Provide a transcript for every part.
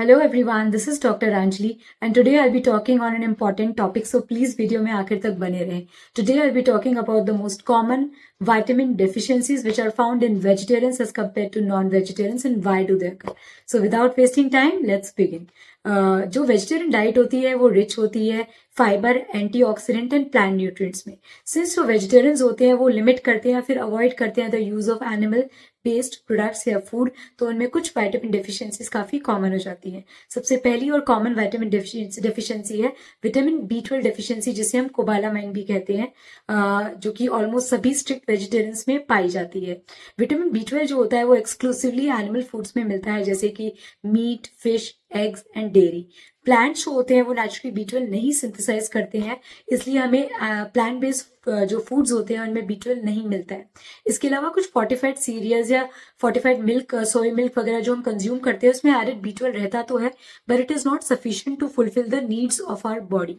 Hello everyone, this is Dr. Anjali and today I'll be talking on an important topic, so please video में आखिर तक बने रहें. Today I'll be talking about the most common vitamin deficiencies which are found in vegetarians as compared to non-vegetarians and why do they occur. So without wasting time, let's begin. जो vegetarian diet होती है वो rich होती है fibre, antioxidant and plant nutrients में. Since जो vegetarians होते हैं वो लिमिट करते हैं फिर अवॉइड करते हैं the use of animal based products या फूड, तो उनमें कुछ वाइटामिन डेफिशिएंसीज काफी कॉमन हो जाती हैं. सबसे पहली और कॉमन वाइटामिन डेफिशिएंसी है विटामिन B12 डेफिशिएंसी, जिसे हम कोबालामाइन भी कहते हैं, जो कि ऑलमोस्ट सभी स्ट्रिक्ट वेजिटेरियंस में पाई जाती है. विटामिन B12 जो होता है वो एक्सक्लूसिवली एनिमल फूड्स में मिलता है, जैसे कि meat, fish, eggs and dairy. Plants जो होते हैं वो नेचुरली B12 नहीं सिंथेसाइज करते हैं, इसलिए हमें प्लांट बेस्ड जो फूड्स होते हैं उनमें B12 नहीं मिलता है. इसके अलावा कुछ फोर्टिफाइड सीरियल्स या फोर्टिफाइड मिल्क, सोया मिल्क वगैरह जो हम कंज्यूम करते हैं उसमें एडेड B12 रहता तो है, but it is not sufficient to fulfil the needs of our body.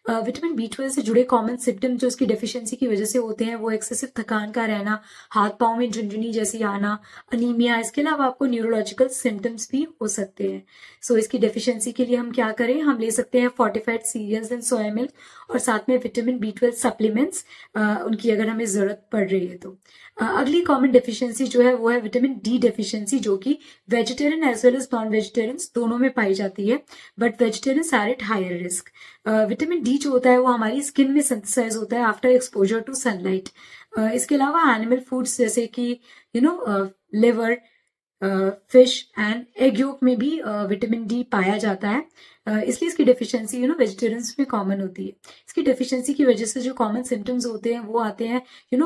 Vitamin B12 से जुड़े कॉमन सिम्टम्स जो इसकी डेफिशिएंसी की वजह से होते हैं वो एक्सेसिव थकान का रहना, हाथ पाँव में झुनझुनी जैसी आना, अनीमिया. इसके अलावा आपको न्यूरोलॉजिकल सिम्टम्स भी हो सकते हैं. सो इसकी डेफिशिएंसी के लिए हम क्या करें, हम ले सकते हैं fortified cereals and soya milk और साथ में विटामिन B12 सप्लीमेंट्स, उनकी अगर हमें जरूरत पड़ रही है तो. अगली कॉमन डेफिशिएंसी जो है वो है विटामिन D डेफिशिएंसी, जो कि vegetarian as well as non vegetarians दोनों में पाई जाती है, but vegetarians are at higher risk. Vitamin D जो होता है वो हमारी स्किन में सिंथेसाइज होता है आफ्टर एक्सपोजर टू सनलाइट. इसके अलावा एनिमल फूड्स जैसे कि liver, fish and egg yolk में भी विटामिन D पाया जाता है, इसलिए इसकी डेफिशिएंसी वेजिटेरियंस में कॉमन होती है. इसकी डेफिशिएंसी की वजह से जो कॉमन सिम्टम्स होते हैं वो आते हैं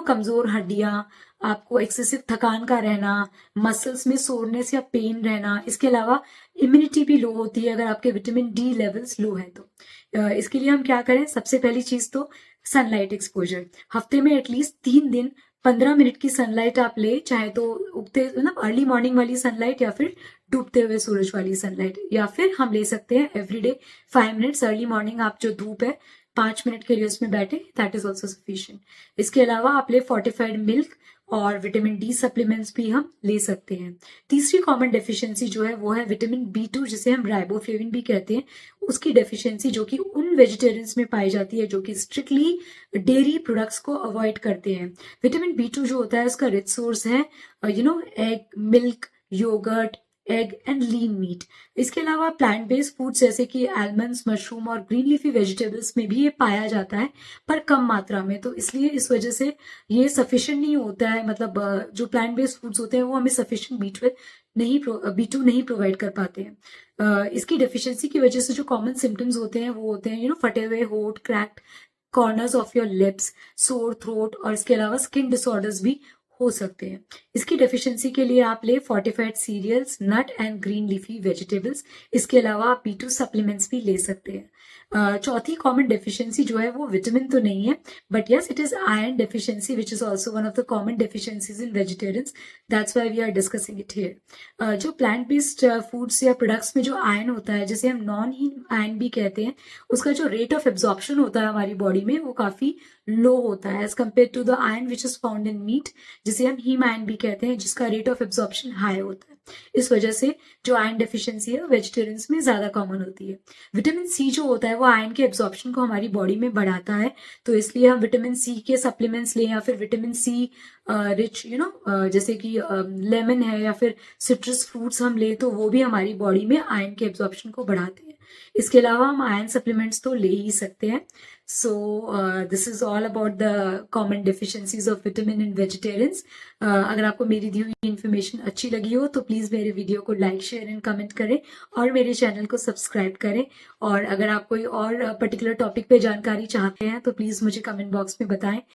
कमजोर हड्डियां, आपको एक्सेसिव थकान का रहना, मसल्स में सोरनेस या पेन रहना. इसके अलावा इम्यूनिटी भी लो होती है अगर आपके विटामिन D लेवल्स लो है तो. इसके लिए हम क्या करें, सबसे पहली चीज तो सनलाइट एक्सपोजर. हफ्ते में एटलीस्ट 3 दिन 15 मिनट की सनलाइट आप ले, चाहे तो उगते अर्ली मॉर्निंग वाली सनलाइट या फिर डूबते हुए सूरज वाली सनलाइट, या फिर हम ले सकते हैं एवरीडे 5 मिनट्स अर्ली मॉर्निंग. आप जो धूप है 5 मिनट के लिए उसमें बैठे, दैट इज ऑल्सो सफिशिएंट. इसके अलावा आप ले फोर्टिफाइड मिल्क और विटामिन D सप्लीमेंट्स भी हम ले सकते हैं. तीसरी कॉमन डेफिशिएंसी जो है वो है विटामिन B2, जिसे हम राइबोफ्लेविन भी कहते हैं, उसकी डेफिशिएंसी जो कि उन वेजिटेरियंस में पाई जाती है जो कि स्ट्रिक्टली डेयरी प्रोडक्ट्स को अवॉइड करते हैं. विटामिन B2 जो होता है उसका रिच सोर्स है egg, milk, yogurt, egg and lean meat. इसके अलावा प्लांट बेस्ड फूड्स जैसे कि आलमंड्स, मशरूम और ग्रीन लीफी वेजिटेबल्स में भी ये पाया जाता है, पर कम मात्रा में, तो इसलिए इस वजह से ये सफिशिएंट नहीं होता है. मतलब जो प्लांट बेस्ड फूड्स होते हैं वो हमें सफिशिएंट B2 नहीं प्रोवाइड कर पाते हैं. इसकी डेफिशिएंसी की वजह से जो कॉमन सिम्टम्स होते हैं वो होते हैं फटे हुए होठ, cracked corners of your lips, sore throat और इसके अलावा स्किन डिसऑर्डर्स भी हो सकते हैं. इसकी डेफिशिएंसी के लिए आप ले fortified cereals, nut and green leafy vegetables. इसके अलावा आप B2 सप्लीमेंट्स भी ले सकते हैं. चौथी कॉमन डेफिशिएंसी जो है वो विटामिन तो नहीं है, but yes it is iron deficiency which is also one of the common deficiencies in vegetarians, that's why we are discussing it here. जो प्लांट बेस्ड फूड्स या प्रोडक्ट्स में जो आयरन होता है, जिसे हम नॉन हीम आयरन भी कहते हैं, उसका जो रेट ऑफ एब्जॉर्प्शन होता है हमारी बॉडी में वो काफी लो होता है as compare to the iron which is found in meat, जिसे हम हीम आयरन भी कहते हैं, जिसका रेट ऑफ एब्जॉर्प्शन हाई होता है. इस वजह से जो आयरन डेफिशिएंसी है वेजिटेरियंस में ज्यादा कॉमन होती है. विटामिन C जो होता है वो आयरन के एब्जॉर्प्शन को हमारी बॉडी में बढ़ाता है, तो इसलिए हम विटामिन C के सप्लीमेंट्स लें या फिर विटामिन C रिच जैसे कि लेमन है या फिर सिट्रस फ्रूट्स हम लें, तो वो भी हमारी बॉडी में आयरन के एब्जॉर्प्शन को बढ़ाते हैं. इसके अलावा हम आयरन सप्लीमेंट्स तो ले ही सकते हैं. So this is all about the common deficiencies of vitamin in vegetarians. अगर आपको मेरी दी हुई इन्फॉर्मेशन अच्छी लगी हो तो प्लीज़ मेरे वीडियो को लाइक, शेयर एंड कमेंट करें और मेरे चैनल को सब्सक्राइब करें. और अगर आप कोई और पर्टिकुलर टॉपिक पे जानकारी चाहते हैं तो प्लीज़ मुझे कमेंट बॉक्स में बताएं.